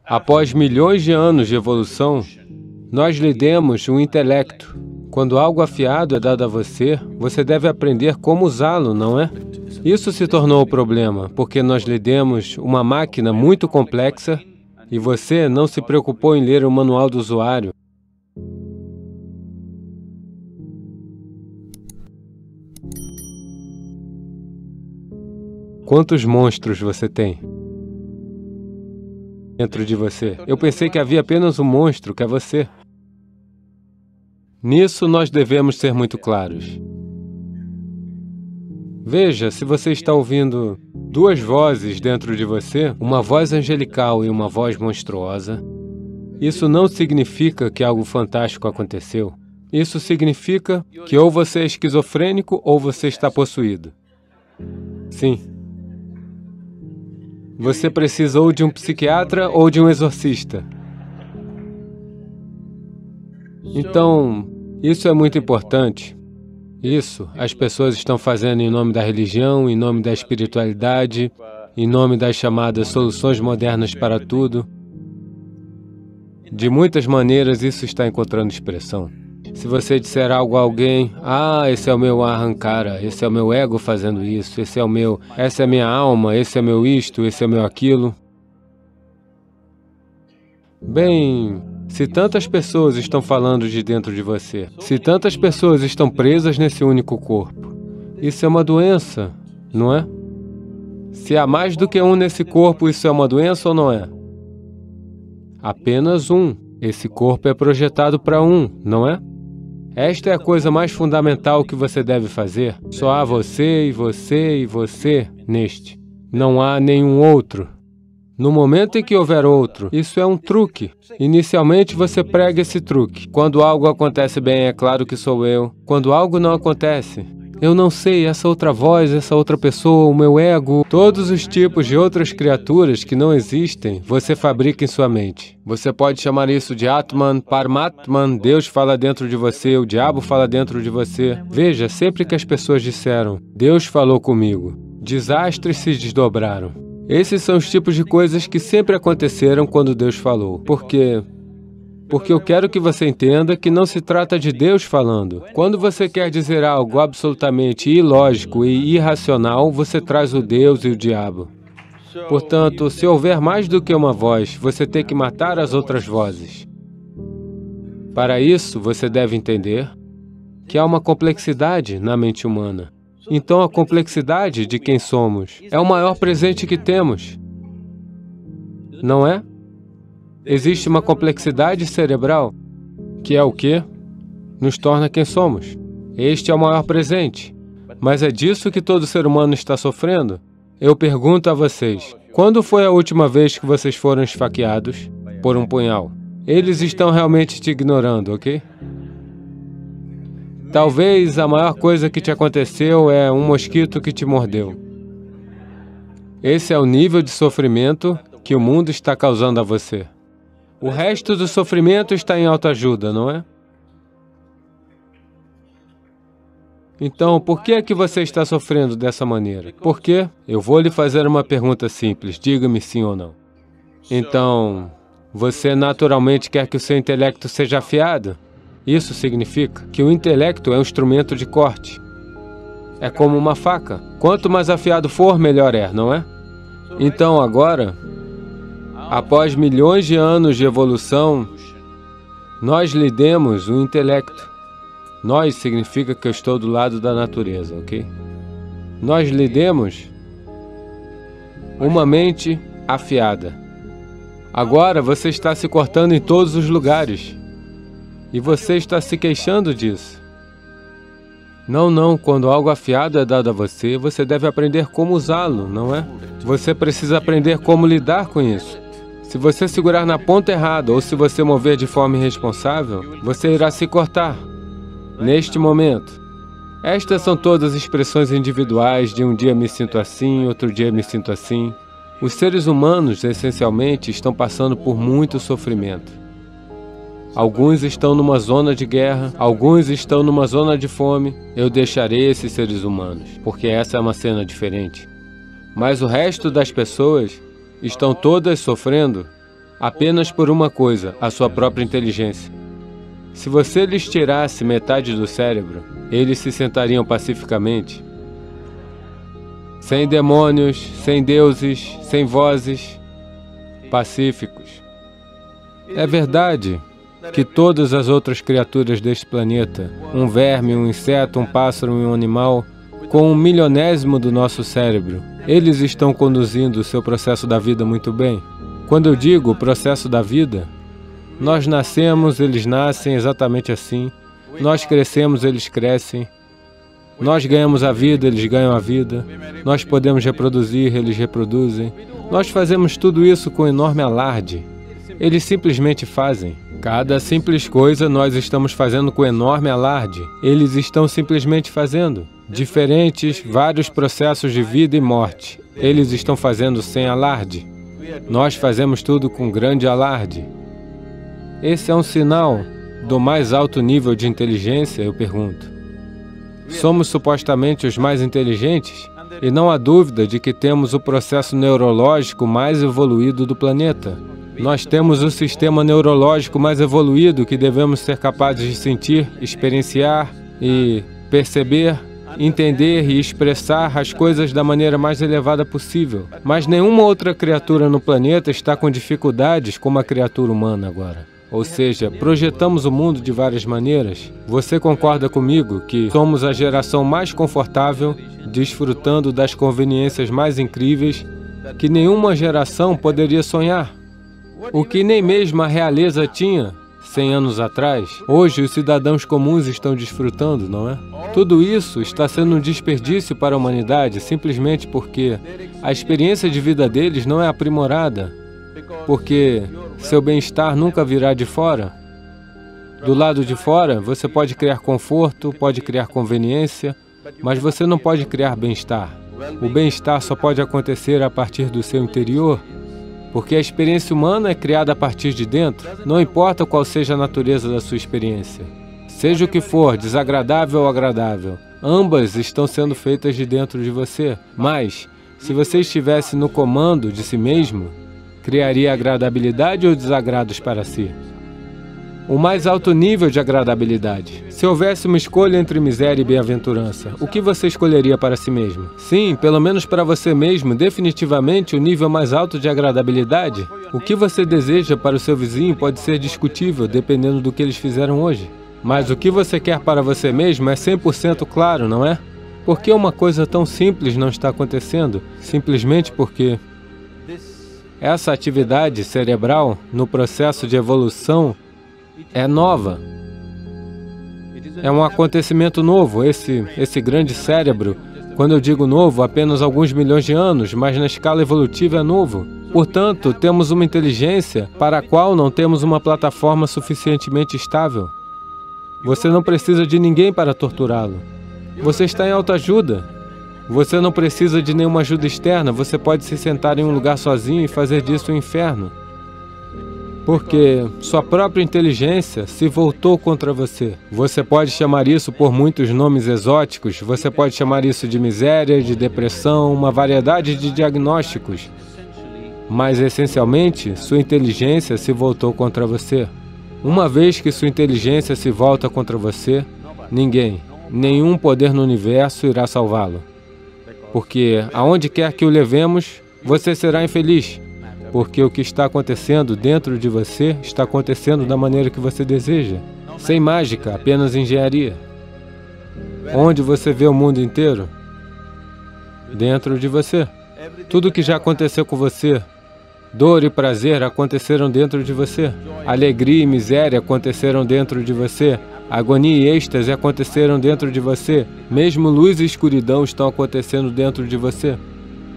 Após milhões de anos de evolução, nós lhe demos um intelecto. Quando algo afiado é dado a você, você deve aprender como usá-lo, não é? Isso se tornou o problema, porque nós lhe demos uma máquina muito complexa e você não se preocupou em ler o manual do usuário. Quantos monstros você tem dentro de você? Eu pensei que havia apenas um monstro, que é você. Nisso nós devemos ser muito claros. Veja, se você está ouvindo duas vozes dentro de você, uma voz angelical e uma voz monstruosa, isso não significa que algo fantástico aconteceu. Isso significa que ou você é esquizofrênico ou você está possuído. Sim. Você precisa ou de um psiquiatra ou de um exorcista. Então, isso é muito importante. Isso, as pessoas estão fazendo em nome da religião, em nome da espiritualidade, em nome das chamadas soluções modernas para tudo. De muitas maneiras, isso está encontrando expressão. Se você disser algo a alguém, esse é o meu Ahankara, esse é o meu ego fazendo isso, essa é a minha alma, esse é meu isto, esse é meu aquilo. Bem, se tantas pessoas estão falando de dentro de você, se tantas pessoas estão presas nesse único corpo, isso é uma doença, não é? Se há mais do que um nesse corpo, isso é uma doença ou não é? Apenas um. Esse corpo é projetado para um, não é? Esta é a coisa mais fundamental que você deve fazer. Só há você e você e você neste. Não há nenhum outro. No momento em que houver outro, isso é um truque. Inicialmente você prega esse truque. Quando algo acontece bem, é claro que sou eu. Quando algo não acontece, eu não sei, essa outra voz, essa outra pessoa, o meu ego, todos os tipos de outras criaturas que não existem, você fabrica em sua mente. Você pode chamar isso de Atman, Paramatman, Deus fala dentro de você, o diabo fala dentro de você. Veja, sempre que as pessoas disseram, Deus falou comigo, desastres se desdobraram. Esses são os tipos de coisas que sempre aconteceram quando Deus falou. Por quê? Porque eu quero que você entenda que não se trata de Deus falando. Quando você quer dizer algo absolutamente ilógico e irracional, você traz o Deus e o diabo. Portanto, se houver mais do que uma voz, você tem que matar as outras vozes. Para isso, você deve entender que há uma complexidade na mente humana. Então, a complexidade de quem somos é o maior presente que temos. Não é? Existe uma complexidade cerebral, que é o quê? Nos torna quem somos. Este é o maior presente. Mas é disso que todo ser humano está sofrendo? Eu pergunto a vocês, quando foi a última vez que vocês foram esfaqueados por um punhal? Eles estão realmente te ignorando, ok? Talvez a maior coisa que te aconteceu é um mosquito que te mordeu. Esse é o nível de sofrimento que o mundo está causando a você. O resto do sofrimento está em autoajuda, não é? Então, por que é que você está sofrendo dessa maneira? Por quê? Eu vou lhe fazer uma pergunta simples, diga-me sim ou não. Então, você naturalmente quer que o seu intelecto seja afiado? Isso significa que o intelecto é um instrumento de corte. É como uma faca. Quanto mais afiado for, melhor é, não é? Então, agora, após milhões de anos de evolução, nós lhe demos o intelecto. Nós significa que eu estou do lado da natureza, ok? Nós lhe demos uma mente afiada. Agora você está se cortando em todos os lugares. E você está se queixando disso. Não, quando algo afiado é dado a você, você deve aprender como usá-lo, não é? Você precisa aprender como lidar com isso. Se você segurar na ponta errada ou se você mover de forma irresponsável, você irá se cortar. Neste momento. Estas são todas expressões individuais de um dia me sinto assim, outro dia me sinto assim. Os seres humanos, essencialmente, estão passando por muito sofrimento. Alguns estão numa zona de guerra, alguns estão numa zona de fome. Eu deixarei esses seres humanos, porque essa é uma cena diferente. Mas o resto das pessoas estão todas sofrendo Apenas por uma coisa, a sua própria inteligência. Se você lhes tirasse metade do cérebro, eles se sentariam pacificamente, sem demônios, sem deuses, sem vozes, pacíficos. É verdade que todas as outras criaturas deste planeta, um verme, um inseto, um pássaro e um animal, com 1/1000º do nosso cérebro, eles estão conduzindo o seu processo da vida muito bem. Quando eu digo o processo da vida, nós nascemos, eles nascem exatamente assim. Nós crescemos, eles crescem. Nós ganhamos a vida, eles ganham a vida. Nós podemos reproduzir, eles reproduzem. Nós fazemos tudo isso com enorme alarde. Eles simplesmente fazem. Cada simples coisa nós estamos fazendo com enorme alarde. Eles estão simplesmente fazendo. Diferentes, vários processos de vida e morte. Eles estão fazendo sem alarde. Nós fazemos tudo com grande alarde. Esse é um sinal do mais alto nível de inteligência, eu pergunto. Somos supostamente os mais inteligentes e não há dúvida de que temos o processo neurológico mais evoluído do planeta. Nós temos o sistema neurológico mais evoluído que devemos ser capazes de sentir, experienciar e perceber, entender e expressar as coisas da maneira mais elevada possível. Mas nenhuma outra criatura no planeta está com dificuldades como a criatura humana agora. Ou seja, projetamos o mundo de várias maneiras. Você concorda comigo que somos a geração mais confortável, desfrutando das conveniências mais incríveis que nenhuma geração poderia sonhar? O que nem mesmo a realeza tinha 100 anos atrás, hoje os cidadãos comuns estão desfrutando, não é? Tudo isso está sendo um desperdício para a humanidade simplesmente porque a experiência de vida deles não é aprimorada, porque seu bem-estar nunca virá de fora. Do lado de fora, você pode criar conforto, pode criar conveniência, mas você não pode criar bem-estar. O bem-estar só pode acontecer a partir do seu interior, porque a experiência humana é criada a partir de dentro, não importa qual seja a natureza da sua experiência. Seja o que for, desagradável ou agradável, ambas estão sendo feitas de dentro de você. Mas, se você estivesse no comando de si mesmo, criaria agradabilidade ou desagrados para si? O mais alto nível de agradabilidade. Se houvesse uma escolha entre miséria e bem-aventurança, o que você escolheria para si mesmo? Sim, pelo menos para você mesmo, definitivamente o nível mais alto de agradabilidade. O que você deseja para o seu vizinho pode ser discutível, dependendo do que eles fizeram hoje. Mas o que você quer para você mesmo é 100% claro, não é? Por que uma coisa tão simples não está acontecendo? Simplesmente porque essa atividade cerebral, no processo de evolução, é nova. É um acontecimento novo, esse grande cérebro. Quando eu digo novo, apenas alguns milhões de anos, mas na escala evolutiva é novo. Portanto, temos uma inteligência para a qual não temos uma plataforma suficientemente estável. Você não precisa de ninguém para torturá-lo. Você está em autoajuda. Você não precisa de nenhuma ajuda externa. Você pode se sentar em um lugar sozinho e fazer disso um inferno. Porque sua própria inteligência se voltou contra você. Você pode chamar isso por muitos nomes exóticos, você pode chamar isso de miséria, de depressão, uma variedade de diagnósticos. Mas, essencialmente, sua inteligência se voltou contra você. Uma vez que sua inteligência se volta contra você, ninguém, nenhum poder no universo irá salvá-lo. Porque, aonde quer que o levemos, você será infeliz. Porque o que está acontecendo dentro de você está acontecendo da maneira que você deseja. Sem mágica, apenas engenharia. Onde você vê o mundo inteiro? Dentro de você. Tudo que já aconteceu com você, dor e prazer aconteceram dentro de você. Alegria e miséria aconteceram dentro de você. Agonia e êxtase aconteceram dentro de você. Mesmo luz e escuridão estão acontecendo dentro de você.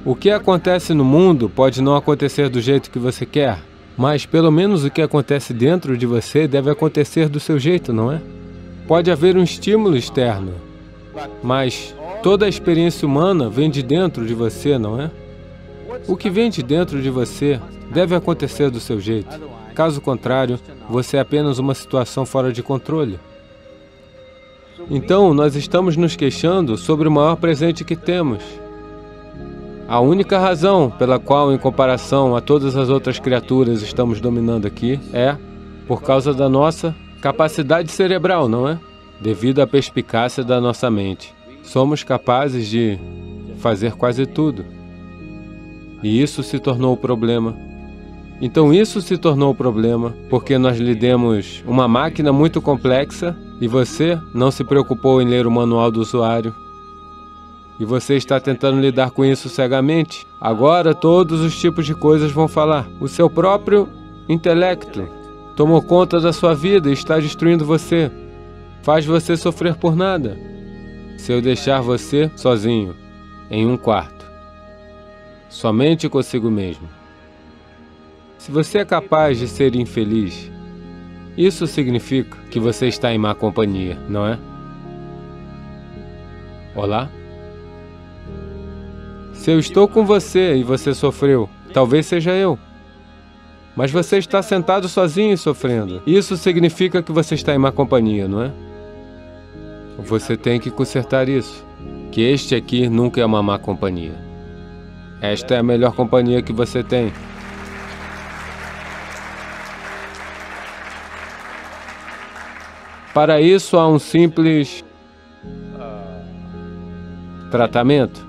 O que acontece no mundo pode não acontecer do jeito que você quer, mas pelo menos o que acontece dentro de você deve acontecer do seu jeito, não é? Pode haver um estímulo externo, mas toda a experiência humana vem de dentro de você, não é? O que vem de dentro de você deve acontecer do seu jeito. Caso contrário, você é apenas uma situação fora de controle. Então, nós estamos nos queixando sobre o maior presente que temos. A única razão pela qual, em comparação a todas as outras criaturas, estamos dominando aqui é por causa da nossa capacidade cerebral, não é? Devido à perspicácia da nossa mente. Somos capazes de fazer quase tudo. E isso se tornou o problema. Então isso se tornou o problema porque nós lhe demos uma máquina muito complexa e você não se preocupou em ler o manual do usuário. E você está tentando lidar com isso cegamente. Agora todos os tipos de coisas vão falar. O seu próprio intelecto tomou conta da sua vida e está destruindo você. Faz você sofrer por nada. Se eu deixar você sozinho, em um quarto, somente consigo mesmo. Se você é capaz de ser infeliz, isso significa que você está em má companhia, não é? Olá? Se eu estou com você e você sofreu, talvez seja eu. Mas você está sentado sozinho e sofrendo. Isso significa que você está em má companhia, não é? Você tem que consertar isso. Que este aqui nunca é uma má companhia. Esta é a melhor companhia que você tem. Para isso há um simples tratamento.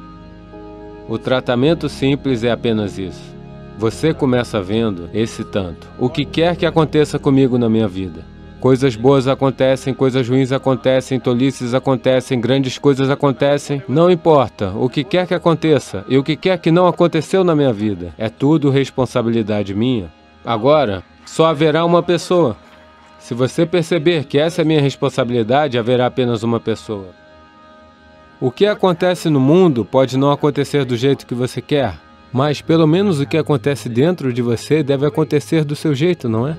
O tratamento simples é apenas isso. Você começa vendo esse tanto. O que quer que aconteça comigo na minha vida. Coisas boas acontecem, coisas ruins acontecem, tolices acontecem, grandes coisas acontecem. Não importa o que quer que aconteça e o que quer que não aconteceu na minha vida. É tudo responsabilidade minha. Agora, só haverá uma pessoa. Se você perceber que essa é minha responsabilidade, haverá apenas uma pessoa. O que acontece no mundo pode não acontecer do jeito que você quer, mas pelo menos o que acontece dentro de você deve acontecer do seu jeito, não é?